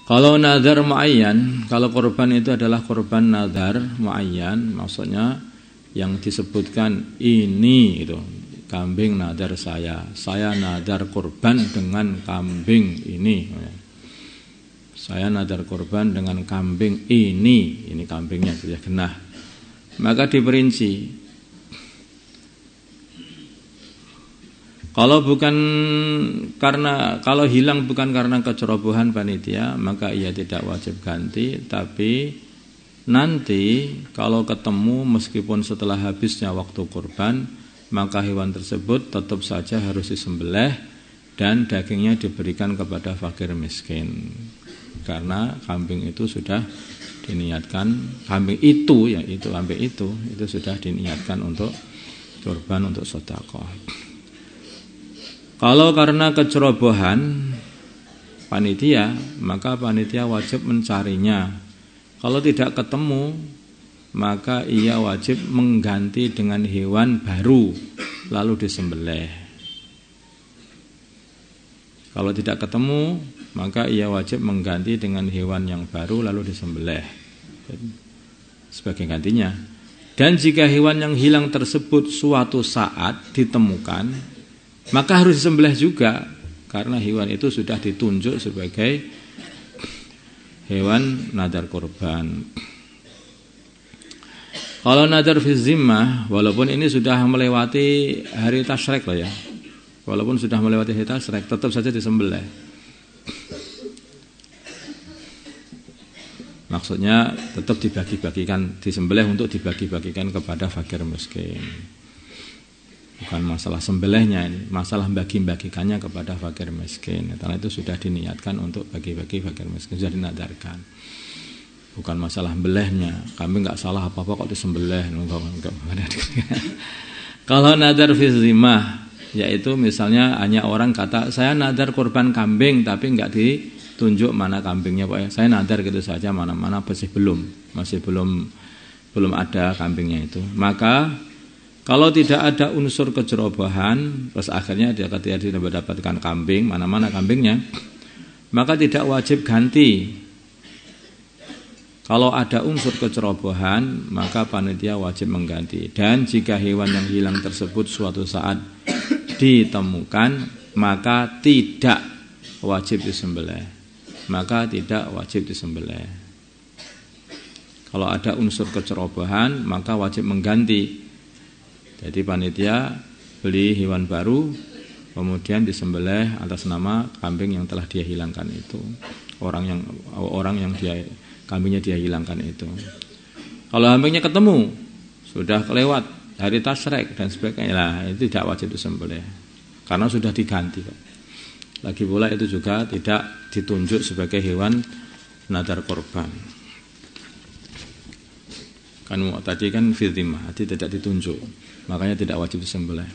Kalau nadar muayyan, kalau korban itu adalah korban nadar muayyan, maksudnya yang disebutkan ini itu kambing nadar saya nadar korban dengan kambing ini, saya nadar korban dengan kambing ini kambingnya sudah genah, maka diperinci. Kalau hilang bukan karena kecerobohan panitia, maka ia tidak wajib ganti. Tapi nanti kalau ketemu meskipun setelah habisnya waktu kurban, maka hewan tersebut tetap saja harus disembelih dan dagingnya diberikan kepada fakir miskin. Karena kambing itu sudah diniatkan, kambing itu sudah diniatkan untuk kurban, untuk sedekah. Kalau karena kecerobohan panitia, maka panitia wajib mencarinya. Kalau tidak ketemu, maka ia wajib mengganti dengan hewan baru lalu disembelih. Kalau tidak ketemu, maka ia wajib mengganti dengan hewan yang baru lalu disembelih sebagai gantinya. Dan jika hewan yang hilang tersebut suatu saat ditemukan, maka harus disembelih juga, karena hewan itu sudah ditunjuk sebagai hewan nadar korban. Kalau nadar fi zimmah, walaupun ini sudah melewati hari tasyrik lah ya, walaupun sudah melewati hari tasyrik, tetap saja disembelih. Maksudnya tetap dibagi-bagikan, disembelih untuk dibagi-bagikan kepada fakir miskin. Bukan masalah sembelihnya ini, masalah bagi-bagikannya kepada fakir miskin. Karena itu sudah diniatkan untuk bagi-bagi fakir miskin, sudah dinadarkan. Bukan masalah belehnya, kami nggak salah apa-apa kok disembelih. Kalau nadar fi zimmah, yaitu misalnya hanya orang kata saya nadar kurban kambing, tapi nggak ditunjuk mana kambingnya, Pak. Saya nadar gitu saja, mana-mana masih belum ada kambingnya itu. Maka kalau tidak ada unsur kecerobohan, terus akhirnya dia ketika dia mendapatkan kambing, mana-mana kambingnya, maka tidak wajib ganti. Kalau ada unsur kecerobohan, maka panitia wajib mengganti. Dan jika hewan yang hilang tersebut suatu saat ditemukan, maka tidak wajib disembelih. Kalau ada unsur kecerobohan, maka wajib mengganti. Jadi panitia beli hewan baru, kemudian disembelih atas nama kambing yang telah dia hilangkan itu, orang yang kambingnya dia hilangkan itu. Kalau kambingnya ketemu, sudah kelewat hari tasyrik dan sebagainya, lah itu tidak wajib disembelih karena sudah diganti. Lagi pula itu juga tidak ditunjuk sebagai hewan nadar korban. Kan tadi kan fitimah, tidak ditunjuk, makanya tidak wajib disembelih.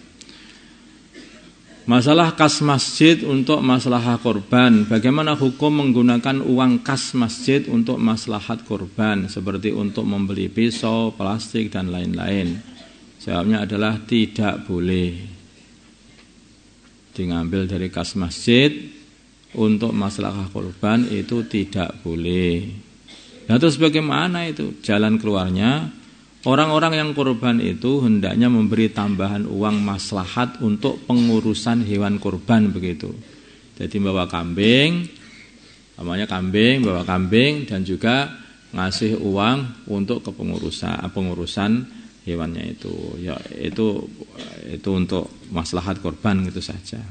Masalah kas masjid untuk maslahat korban. Bagaimana hukum menggunakan uang kas masjid untuk maslahat korban, seperti untuk membeli pisau, plastik dan lain-lain? Jawabnya adalah tidak boleh diambil dari kas masjid untuk maslahat korban, itu tidak boleh. Nah, terus bagaimana itu jalan keluarnya? Orang-orang yang korban itu hendaknya memberi tambahan uang maslahat untuk pengurusan hewan korban begitu. Jadi bawa kambing, bawa kambing dan juga ngasih uang untuk pengurusan hewannya itu. Ya itu untuk maslahat korban gitu saja.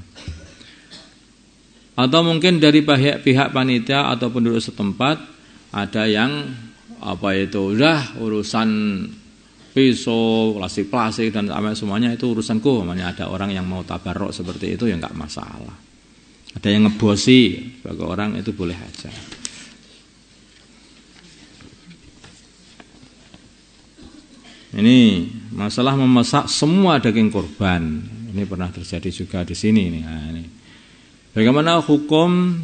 Atau mungkin dari pihak panitia atau penduduk setempat ada yang udah urusan pisau, plastik dan semuanya itu urusanku. Namanya ada orang yang mau tabarruk seperti itu ya enggak masalah. Ada yang ngebosi sebagai orang itu boleh aja. Ini masalah memasak semua daging kurban. Ini pernah terjadi juga di sini nih. Nah, ini. Bagaimana hukum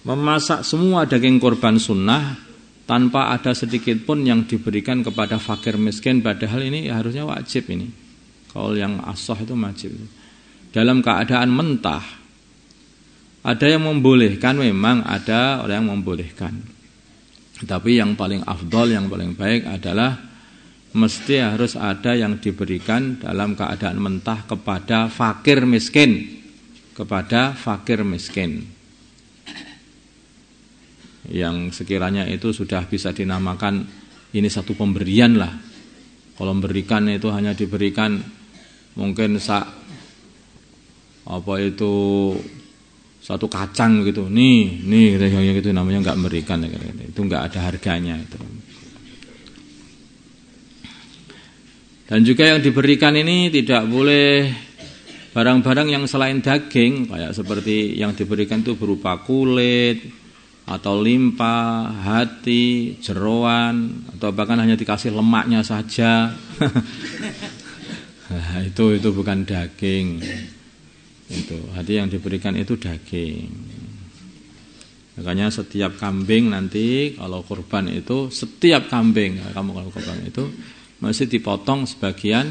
memasak semua daging kurban sunnah tanpa ada sedikit pun yang diberikan kepada fakir miskin, padahal ini harusnya wajib ini. Kalau yang as-sah itu wajib. Dalam keadaan mentah, Ada yang membolehkan, memang ada orang yang membolehkan. Tapi yang paling afdol, yang paling baik adalah mesti harus ada yang diberikan dalam keadaan mentah kepada fakir miskin. Kepada fakir miskin. Yang sekiranya itu sudah bisa dinamakan ini satu pemberian lah. Kalau memberikan itu hanya diberikan mungkin satu kacang gitu, nih gitu namanya nggak memberikan, itu nggak ada harganya itu. Dan juga yang diberikan ini tidak boleh barang-barang yang selain daging, kayak seperti yang diberikan itu berupa kulit atau limpa, hati, jeroan, atau bahkan hanya dikasih lemaknya saja. Nah, itu bukan daging. Itu hati yang diberikan itu daging. Makanya setiap kambing nanti kalau kurban itu, setiap kambing kalau kurban itu mesti dipotong sebagian,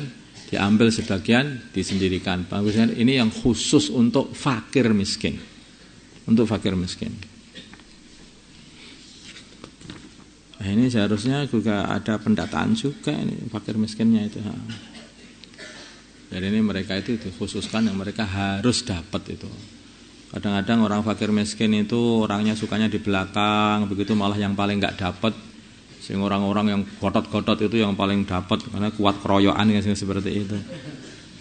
diambil sebagian, disendirikan. Ini yang khusus untuk fakir miskin. Untuk fakir miskin. Nah, ini seharusnya juga ada pendataan juga ini fakir miskinnya itu. Jadi ini mereka itu dikhususkan yang mereka harus dapat itu. Kadang-kadang orang fakir miskin itu orangnya sukanya di belakang, begitu malah yang paling nggak dapat. Sing orang-orang yang gotot-gotot itu yang paling dapat karena kuat keroyokan seperti itu.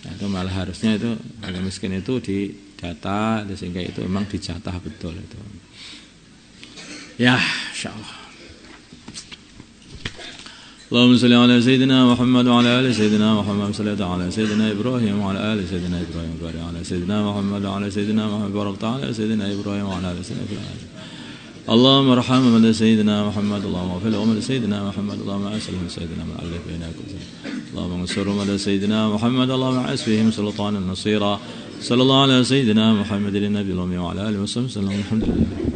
Nah, itu malah harusnya itu fakir miskin itu didata sehingga itu memang dijatah betul itu. Ya, insyaallah. اللهم صل على سيدنا محمد وعلى ال سيدنا محمد صلى على سيدنا ابراهيم وعلى ال سيدنا ابراهيم وبارك على سيدنا محمد وعلى سيدنا محمد وبارك على سيدنا ابراهيم وعلى ال سيدنا ابراهيم. اللهم ارحم من سيدنا محمد، اللهم اغفر لهم سيدنا محمد، اللهم اسلم سيدنا من الف بينكم، اللهم انصر من سيدنا محمد، اللهم اعز فيهم سلطانا نصيرا. صلى الله على سيدنا محمد النبي الامي وعلى اله وصحبه وسلم. الحمد لله.